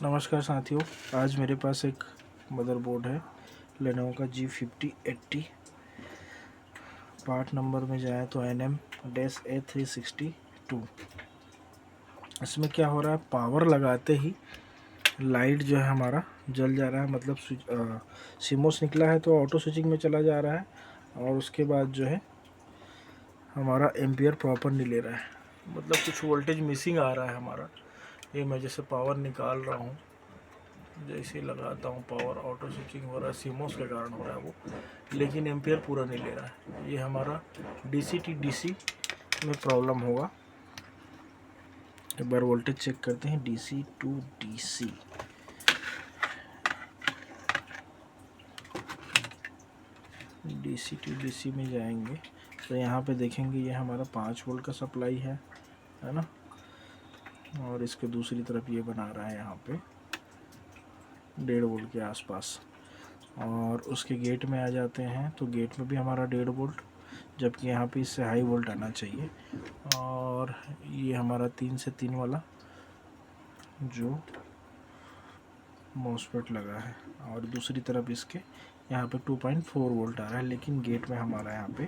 नमस्कार साथियों, आज मेरे पास एक मदरबोर्ड है लेनोवो का G5080। पार्ट नंबर में जाए तो NM-A362। इसमें क्या हो रहा है, पावर लगाते ही लाइट जो है हमारा जल जा रहा है। मतलब सीमोस निकला है तो ऑटो स्विचिंग में चला जा रहा है और उसके बाद जो है हमारा एम्पियर प्रॉपर नहीं ले रहा है। मतलब कुछ वोल्टेज मिसिंग आ रहा है हमारा। ये मैं जैसे पावर निकाल रहा हूँ, जैसे लगाता हूँ पावर ऑटो स्विचिंग हो रहा है, सीमोस के कारण हो रहा है वो, लेकिन एम्पियर पूरा नहीं ले रहा है। ये हमारा DC to DC में प्रॉब्लम होगा। एक बार वोल्टेज चेक करते हैं DC to DC। DC to DC में जाएंगे तो यहाँ पे देखेंगे ये हमारा 5 वोल्ट का सप्लाई है ना। और इसके दूसरी तरफ ये बना रहा है यहाँ पे 1.5 वोल्ट के आसपास। और उसके गेट में आ जाते हैं तो गेट में भी हमारा 1.5 वोल्ट, जबकि यहाँ पे इससे हाई वोल्ट आना चाहिए। और ये हमारा 3 से 3 वाला जो मॉसफेट लगा है, और दूसरी तरफ इसके यहाँ पे 2.4 वोल्ट आ रहा है, लेकिन गेट में हमारा यहाँ पे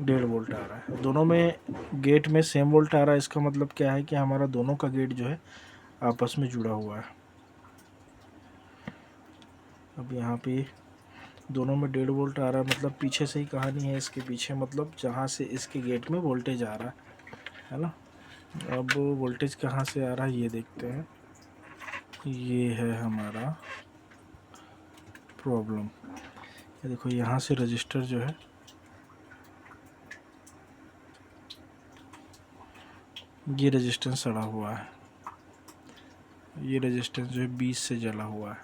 1.5 वोल्ट आ रहा है। दोनों में गेट में सेम वोल्ट आ रहा है। इसका मतलब क्या है कि हमारा दोनों का गेट जो है आपस में जुड़ा हुआ है। अब यहाँ पे दोनों में 1.5 वोल्ट आ रहा है, मतलब पीछे से ही कहानी है इसके पीछे। मतलब जहाँ से इसके गेट में वोल्टेज आ रहा है ना। अब वोल्टेज कहाँ से आ रहा है ये देखते हैं। ये है हमारा प्रॉब्लम। ये देखो, यहाँ से रजिस्टर जो है ये रेजिस्टेंस सड़ा हुआ है। ये रेजिस्टेंस जो है 20 से जला हुआ है।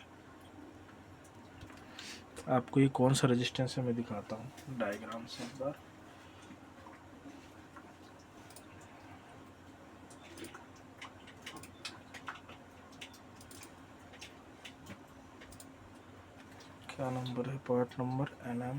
आपको ये कौन सा रेजिस्टेंस है मैं दिखाता हूँ डायग्राम से एक बार। क्या नंबर है, पार्ट नंबर NM।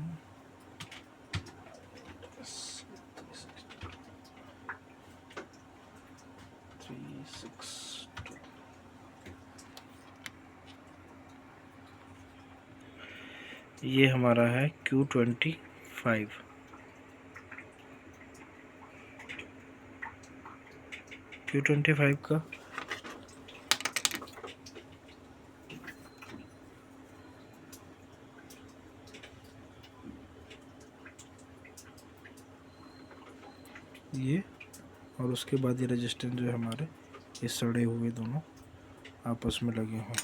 ये हमारा है Q25। Q25 का ये, और उसके बाद ये रेजिस्टेंस जो है हमारे ये सड़े हुए दोनों आपस में लगे हुए।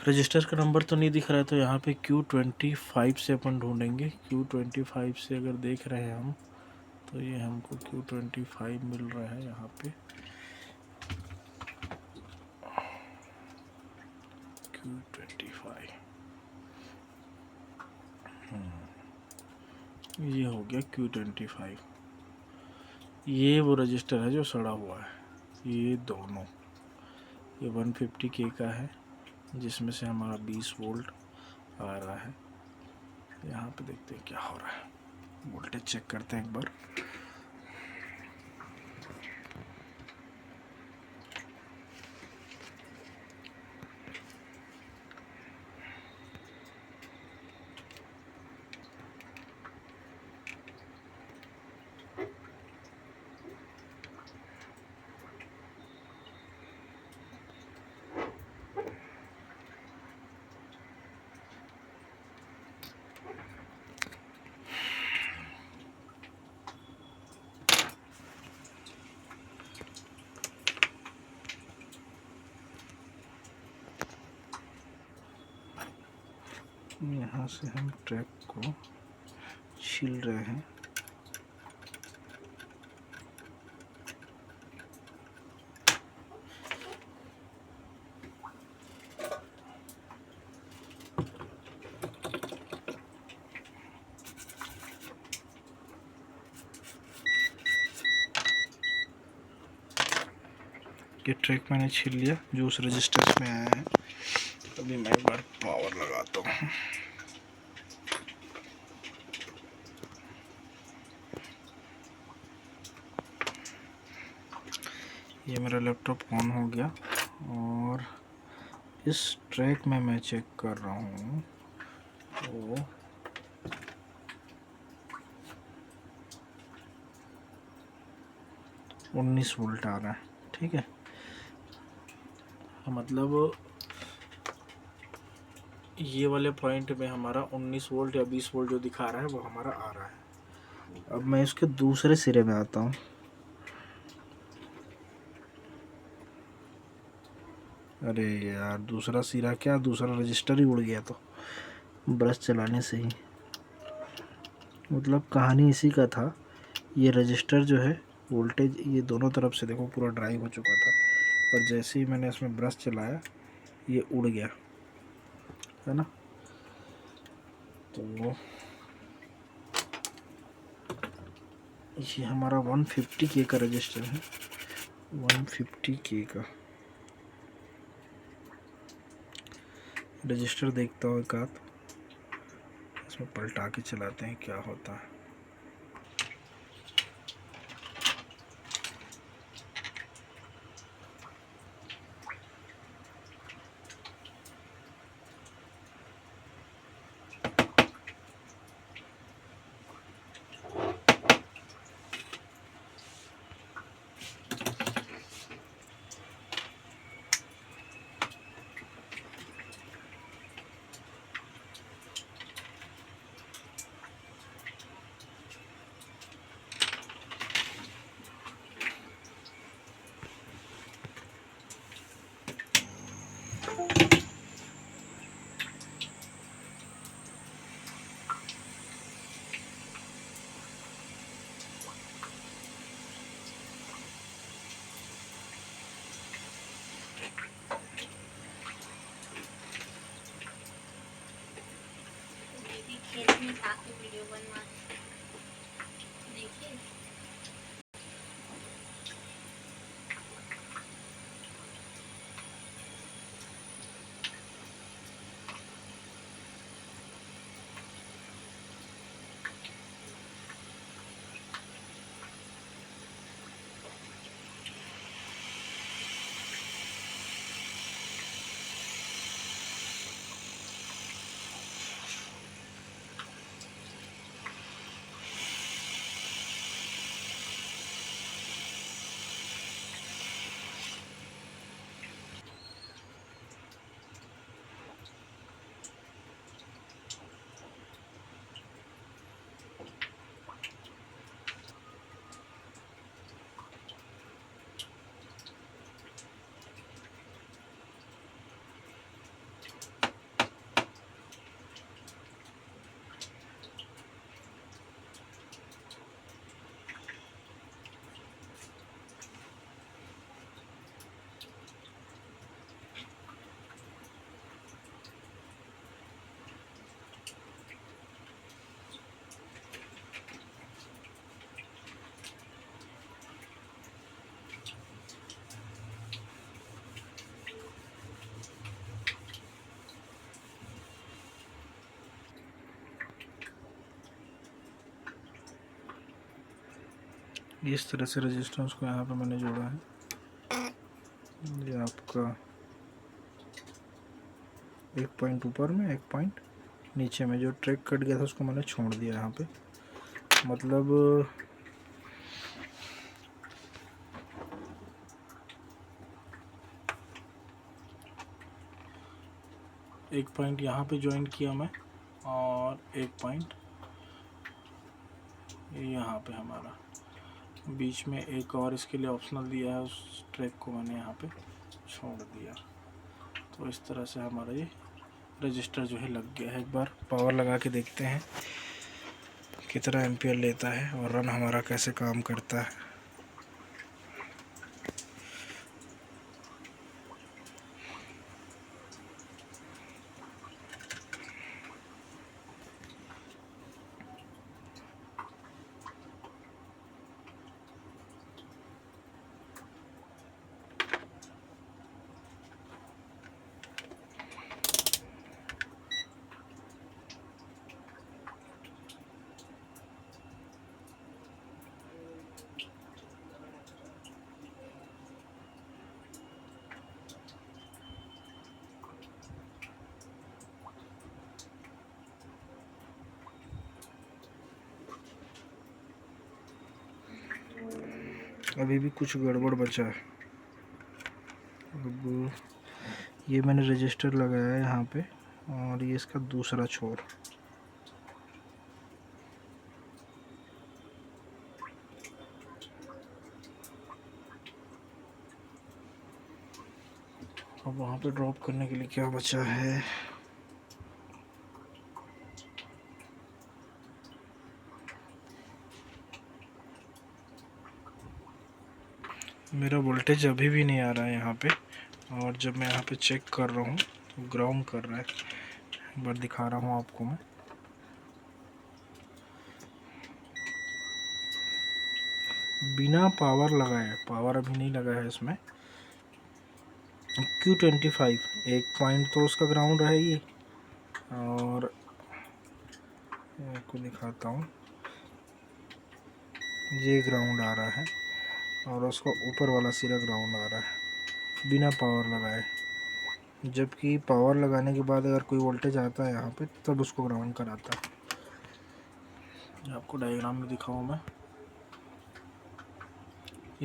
रजिस्टर का नंबर तो नहीं दिख रहा है, तो यहाँ पे Q25 से अपन ढूंढेंगे। Q25 से अगर देख रहे हैं हम तो ये हमको Q25 मिल रहा है यहाँ पे। Q25 ये हो गया Q25। ये वो रजिस्टर है जो सड़ा हुआ है। ये दोनों, ये 150K का है जिसमें से हमारा 20 वोल्ट आ रहा है। यहाँ पे देखते हैं क्या हो रहा है, वोल्टेज चेक करते हैं एक बार। यहाँ से हम ट्रैक को छील रहे हैं। ये ट्रैक मैंने छील लिया जो उस रजिस्टर में आया है। अभी मैं एक बार पावर लगाता हूँ। ये मेरा लैपटॉप ऑन हो गया और इस ट्रैक में मैं चेक कर रहा हूँ तो 19 वोल्ट आ रहा है। ठीक है, मतलब ये वाले पॉइंट में हमारा 19 वोल्ट या 20 वोल्ट जो दिखा रहा है वो हमारा आ रहा है। अब मैं इसके दूसरे सिरे में आता हूँ। अरे यार, दूसरा सिरा क्या, दूसरा रजिस्टर ही उड़ गया तो ब्रश चलाने से ही। मतलब कहानी इसी का था। ये रजिस्टर जो है वोल्टेज ये दोनों तरफ से देखो पूरा ड्राई हो चुका था, और जैसे ही मैंने इसमें ब्रश चलाया ये उड़ गया, है ना। तो ये हमारा 150K का रजिस्टर है, 150K का रजिस्टर। देखता हूँ एक आध, इसमें पलटा के चलाते हैं क्या होता है। खेत में जाके वीडियो बनवा देखिए। इस तरह से रेजिस्टेंस को यहाँ पे मैंने जोड़ा है। ये आपका एक पॉइंट ऊपर में, एक पॉइंट नीचे में, जो ट्रैक कट गया था उसको मैंने छोड़ दिया यहाँ पे। मतलब एक पॉइंट यहाँ पे ज्वाइन किया मैं, और एक पॉइंट यहाँ पे हमारा बीच में एक और इसके लिए ऑप्शनल दिया है, उस ट्रैक को मैंने यहाँ पे छोड़ दिया। तो इस तरह से हमारा ये रजिस्टर जो है लग गया है। एक बार पावर लगा के देखते हैं कितना एम्पियर लेता है और रन हमारा कैसे काम करता है। अभी भी कुछ गड़बड़ बचा है। अब ये मैंने रजिस्टर लगाया है यहाँ पे, और ये इसका दूसरा छोर। अब वहाँ पे ड्रॉप करने के लिए क्या बचा है, मेरा वोल्टेज अभी भी नहीं आ रहा है यहाँ पे। और जब मैं यहाँ पे चेक कर रहा हूँ तो ग्राउंड कर रहा है। एक बार दिखा रहा हूँ आपको मैं। बिना पावर लगाए, पावर अभी नहीं लगा है इसमें, Q25 एक पॉइंट तो उसका ग्राउंड है ये। और आपको दिखाता हूँ, ये ग्राउंड आ रहा है और उसका ऊपर वाला सिरा ग्राउंड आ रहा है बिना पावर लगाए। जबकि पावर लगाने के बाद अगर कोई वोल्टेज आता है यहाँ पे तब उसको ग्राउंड कराता है। आपको डायग्राम में दिखाऊँ मैं।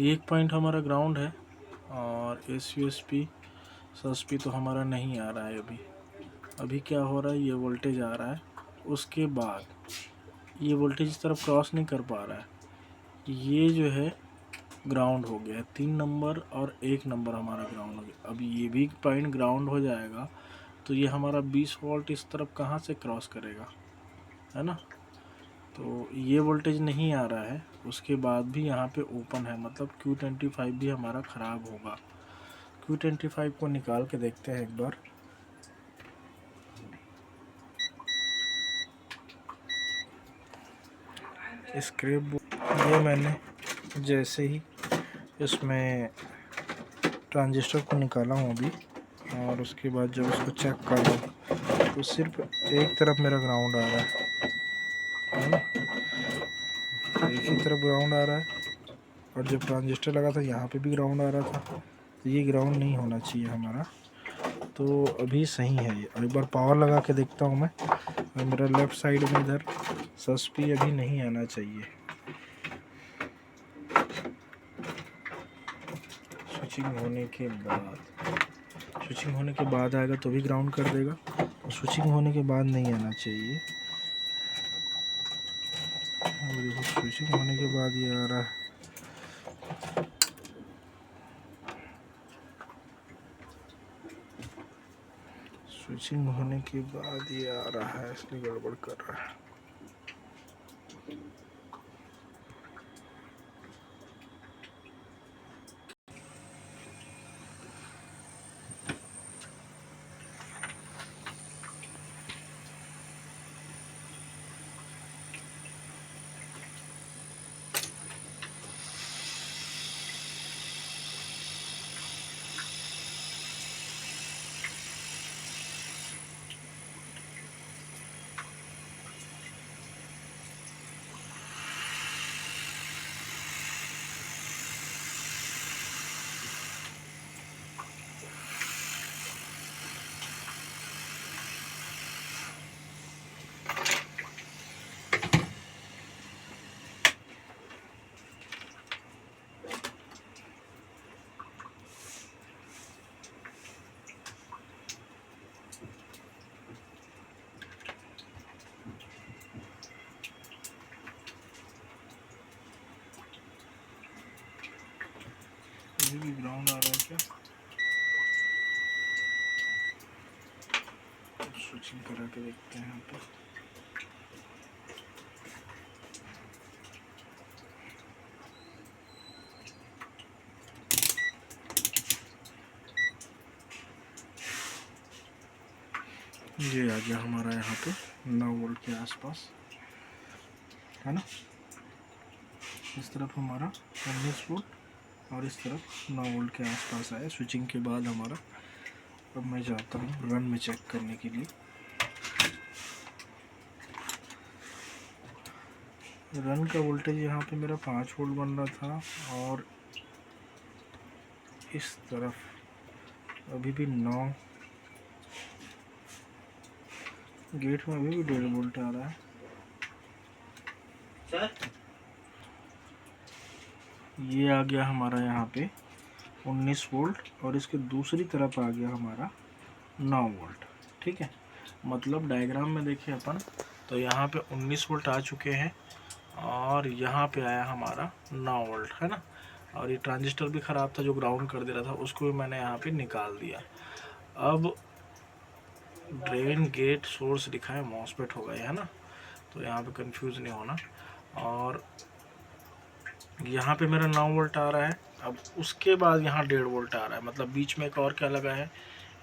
एक पॉइंट हमारा ग्राउंड है और SUSP SUSP तो हमारा नहीं आ रहा है अभी। अभी क्या हो रहा है, ये वोल्टेज आ रहा है, उसके बाद ये वोल्टेज इस तरफ क्रॉस नहीं कर पा रहा है। ये जो है ग्राउंड हो गया है, 3 नंबर और 1 नंबर हमारा ग्राउंड हो गया। अब ये भी पॉइंट ग्राउंड हो जाएगा तो ये हमारा 20 वोल्ट इस तरफ कहाँ से क्रॉस करेगा, है ना। तो ये वोल्टेज नहीं आ रहा है, उसके बाद भी यहाँ पे ओपन है, मतलब Q25 भी हमारा ख़राब होगा। Q25 को निकाल के देखते हैं एक बार। स्क्रैप ये मैंने जैसे ही इसमें ट्रांजिस्टर को निकाला हूँ अभी, और उसके बाद जब उसको चेक कर रहा हूँ तो सिर्फ एक तरफ मेरा ग्राउंड आ रहा है ना, एक ही तरफ ग्राउंड आ रहा है। और जब ट्रांजिस्टर लगा था यहाँ पे भी ग्राउंड आ रहा था, तो ये ग्राउंड नहीं होना चाहिए हमारा। तो अभी सही है ये। एक बार पावर लगा के देखता हूँ मैं, और मेरा लेफ़्ट साइड में इधर SUSP अभी नहीं आना चाहिए। स्विचिंग होने के बाद आएगा तो भी ग्राउंड कर देगा, और स्विचिंग होने के बाद नहीं आना चाहिए। और देखो स्विचिंग होने के बाद ये आ रहा है। स्विचिंग होने के बाद ये आ रहा है, इसलिए गड़बड़ कर रहा है। अभी भी ग्राउंड आ रहा है क्या, स्विचिंग करा के देखते हैं यहाँ पे। ये आ गया हमारा यहाँ पे 9 वोल्ट के आसपास, है ना। इस तरफ हमारा 19 वोल्ट और इस तरफ 9 वोल्ट के आसपास आया स्विचिंग के बाद हमारा। अब मैं जाता हूँ रन में चेक करने के लिए। रन का वोल्टेज यहाँ पे मेरा 5 वोल्ट बन रहा था, और इस तरफ अभी भी 9, गेट में अभी भी 1.5 वोल्ट आ रहा है। ये आ गया हमारा यहाँ पे 19 वोल्ट और इसके दूसरी तरफ आ गया हमारा 9 वोल्ट। ठीक है, मतलब डायग्राम में देखिए अपन तो यहाँ पे 19 वोल्ट आ चुके हैं और यहाँ पे आया हमारा 9 वोल्ट, है ना। और ये ट्रांजिस्टर भी ख़राब था जो ग्राउंड कर दे रहा था, उसको भी मैंने यहाँ पे निकाल दिया। अब ड्रेन गेट सोर्स लिखा है, मॉसफेट होगा है ना, तो यहाँ पे कंफ्यूज नहीं होना। और यहाँ पे मेरा 9 वोल्ट आ रहा है। अब उसके बाद यहाँ 1.5 वोल्ट आ रहा है, मतलब बीच में एक और क्या लगा है,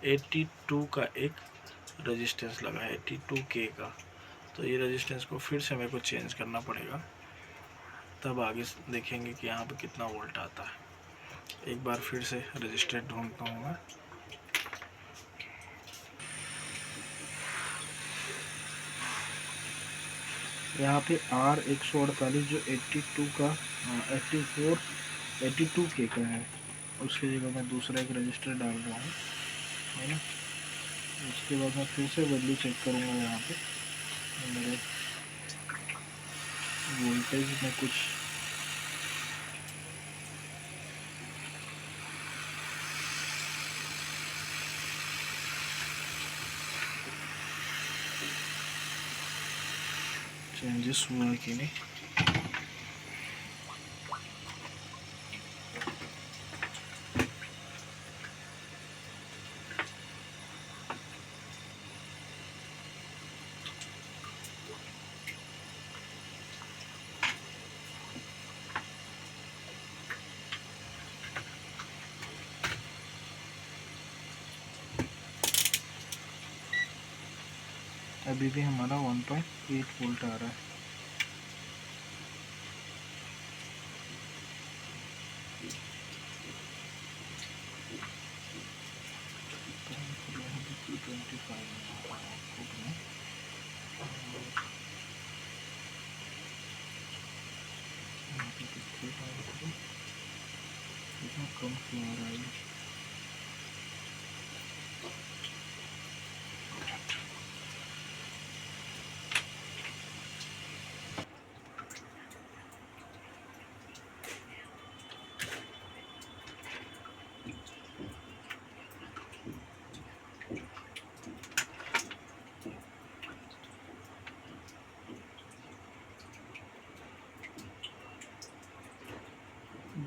82 का एक रेजिस्टेंस लगा है, 82K का। तो ये रेजिस्टेंस को फिर से मेरे को चेंज करना पड़ेगा, तब आगे देखेंगे कि यहाँ पे कितना वोल्ट आता है। एक बार फिर से रजिस्टर ढूंढता हूँ मैं। यहाँ पे R148 जो 82 का 82K का है, उसकी जगह मैं दूसरा एक रजिस्टर डाल रहा हूँ, है ना। उसके बाद मैं फिर से वैल्यू चेक करूँगा यहाँ पे मेरे वोल्टेज में कुछ चेंजेस हुआ है कि नहीं। अभी भी हमारा 1.8 वोल्ट आ रहा है। कितना कम क्यों आ रहा है।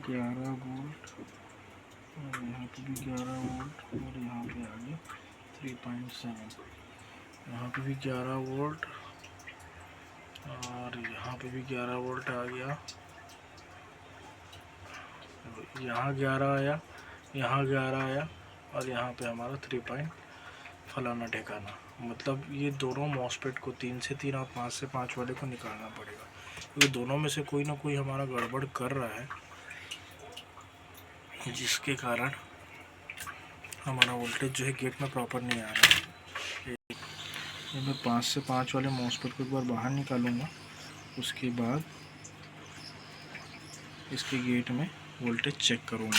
11 वोल्ट और यहाँ पे भी 11 वोल्ट और यहाँ पे आ गया 3.7। यहाँ पे भी 11 वोल्ट और यहाँ पे भी 11 वोल्ट आ गया। यहाँ 11 आया, यहाँ 11 आया और यहाँ पे हमारा 3 पॉइंट फलाना ठिकाना। मतलब ये दोनों मॉसफेट को 3 से 3 और 5 से 5 वाले को निकालना पड़ेगा, क्योंकि दोनों में से कोई ना कोई हमारा गड़बड़ कर रहा है, जिसके कारण हमारा वोल्टेज जो है गेट में प्रॉपर नहीं आ रहा है। ये मैं 5 से 5 वाले मॉसफेट को एक बार बाहर निकालूंगा, उसके बाद इसके गेट में वोल्टेज चेक करूंगा।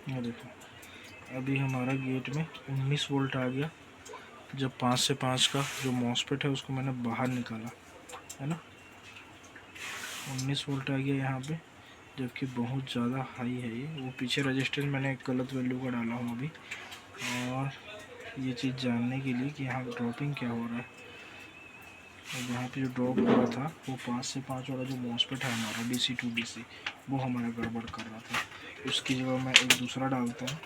ये देखो अभी हमारा गेट में 19 वोल्ट आ गया, जब 5 से 5 का जो मॉसफेट है उसको मैंने बाहर निकाला, है ना। 19 वोल्ट आ गया यहाँ पे, जबकि बहुत ज़्यादा हाई है ये। वो पीछे रजिस्टेंस मैंने एक गलत वैल्यू का डाला हूँ अभी, और ये चीज़ जानने के लिए कि यहाँ ड्रॉपिंग क्या हो रहा है। और यहाँ पे जो ड्रॉप हो रहा था वो 5 से 5 वाला जो मॉसफेट है हमारा DC to DC, वो हमारा गड़बड़ कर रहा था। उसकी जगह मैं एक दूसरा डालता हूँ।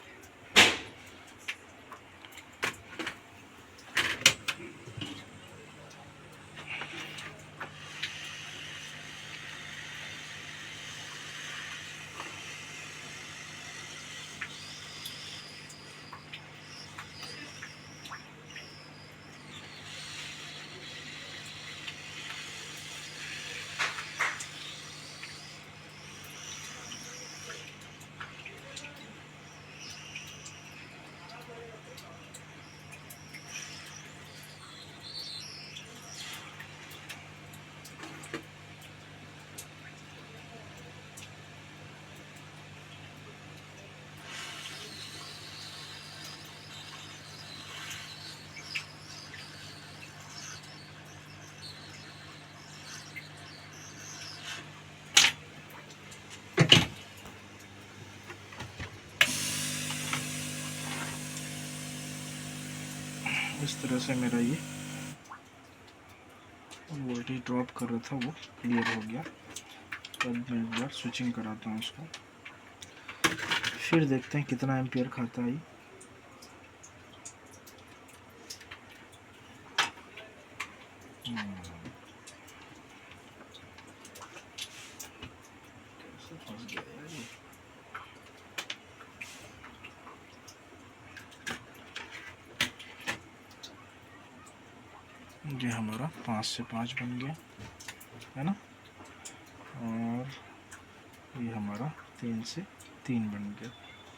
इस तरह से मेरा ये वोल्टेज ड्रॉप कर रहा था वो क्लियर हो गया। अब मैं एक बार स्विचिंग कराता हूँ इसको, फिर देखते हैं कितना एम्पियर खाता है। कैसे फंस गया यार ये हमारा 5 से 5 बन गया है ना, और ये हमारा 3 से 3 बन गया।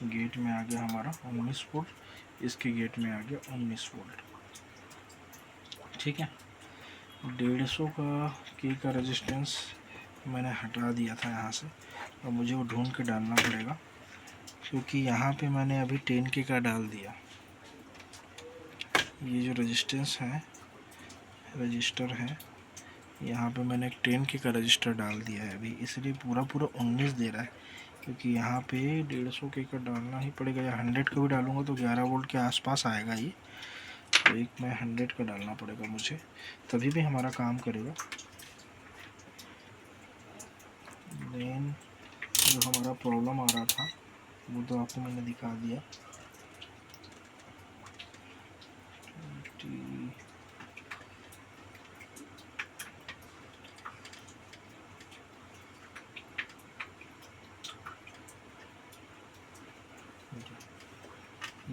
गेट में आ गया हमारा 19 वोल्ट, इसके गेट में आ गया 19 वोल्ट। ठीक है, 150 का रेजिस्टेंस मैंने हटा दिया था यहाँ से, अब मुझे वो ढूंढ के डालना पड़ेगा, क्योंकि यहाँ पे मैंने अभी 10K का डाल दिया। ये जो रेजिस्टेंस है, रजिस्टर है, यहाँ पे मैंने एक 10K का रजिस्टर डाल दिया है अभी, इसलिए पूरा 19 दे रहा है, क्योंकि यहाँ पे 150K का डालना ही पड़ेगा, या 100 का भी डालूँगा तो 11 वोल्ट के आसपास आएगा ये, तो एक मैं 100 का डालना पड़ेगा मुझे, तभी भी हमारा काम करेगा। देन जो हमारा प्रॉब्लम आ रहा था वो तो आपको मैंने दिखा दिया।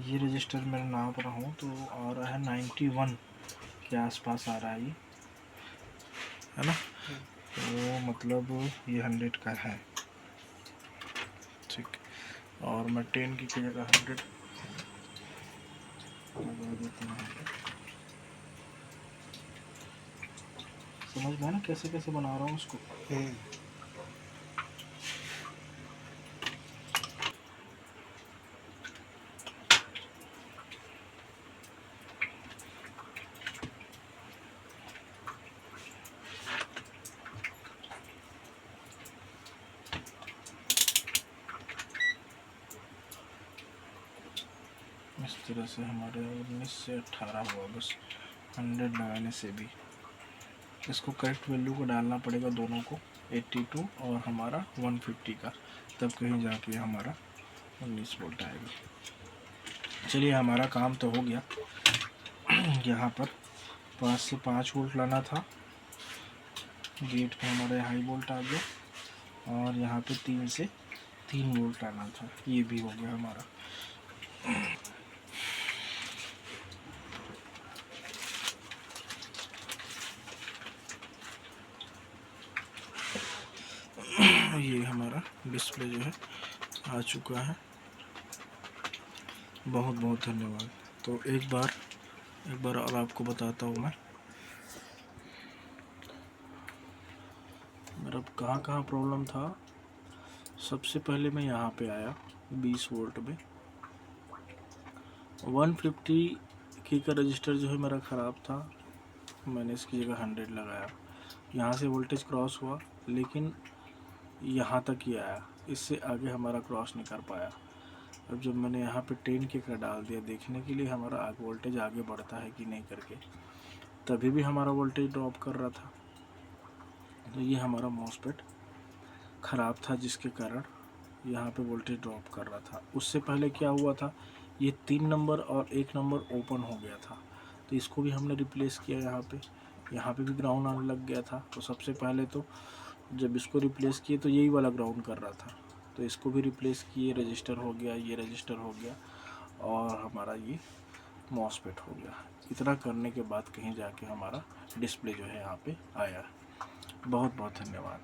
ये रजिस्टर मेरे नाम पर हूँ तो आ रहा है 91 के आसपास आ रहा है ये, है ना, तो मतलब ये 100 का है। ठीक, और मैं 10 की जगह 100 लगा देता हूँ। समझ में ना कैसे कैसे बना रहा हूँ उसको। इस तरह से हमारे 19 से 18 हुआ, बस 100 लगाने से भी। इसको करेक्ट वैल्यू को डालना पड़ेगा दोनों को, 82 और हमारा 150 का, तब कहीं जाके हमारा 19 वोल्ट आएगा। चलिए हमारा काम तो हो गया। यहाँ पर 5 से 5 वोल्ट लाना था, गेट पे हमारे हाई वोल्ट आ गया, और यहाँ पे 3 से 3 वोल्ट लाना था, ये भी हो गया हमारा। ये हमारा डिस्प्ले जो है आ चुका है। बहुत बहुत धन्यवाद। तो एक बार और आपको बताता हूँ मैं मेरा कहाँ प्रॉब्लम था। सबसे पहले मैं यहाँ पे आया 20 वोल्ट में, 150K का रजिस्टर जो है मेरा ख़राब था, मैंने इसकी जगह 100 लगाया, यहाँ से वोल्टेज क्रॉस हुआ, लेकिन यहाँ तक ही आया, इससे आगे हमारा क्रॉस नहीं कर पाया। अब जब मैंने यहाँ पे 10K का डाल दिया देखने के लिए हमारा वोल्टेज आगे बढ़ता है कि नहीं करके, तभी भी हमारा वोल्टेज ड्रॉप कर रहा था। तो ये हमारा मॉसफेट ख़राब था, जिसके कारण यहाँ पे वोल्टेज ड्रॉप कर रहा था। उससे पहले क्या हुआ था, ये 3 नंबर और 1 नंबर ओपन हो गया था, तो इसको भी हमने रिप्लेस किया। यहाँ पे भी ग्राउंड आने लग गया था। तो सबसे पहले तो जब इसको रिप्लेस किए तो यही वाला ग्राउंड कर रहा था, तो इसको भी रिप्लेस किए, रजिस्टर हो गया, ये रजिस्टर हो गया, और हमारा ये मॉसफेट हो गया। इतना करने के बाद कहीं जाके हमारा डिस्प्ले जो है यहाँ पे आया। बहुत बहुत धन्यवाद।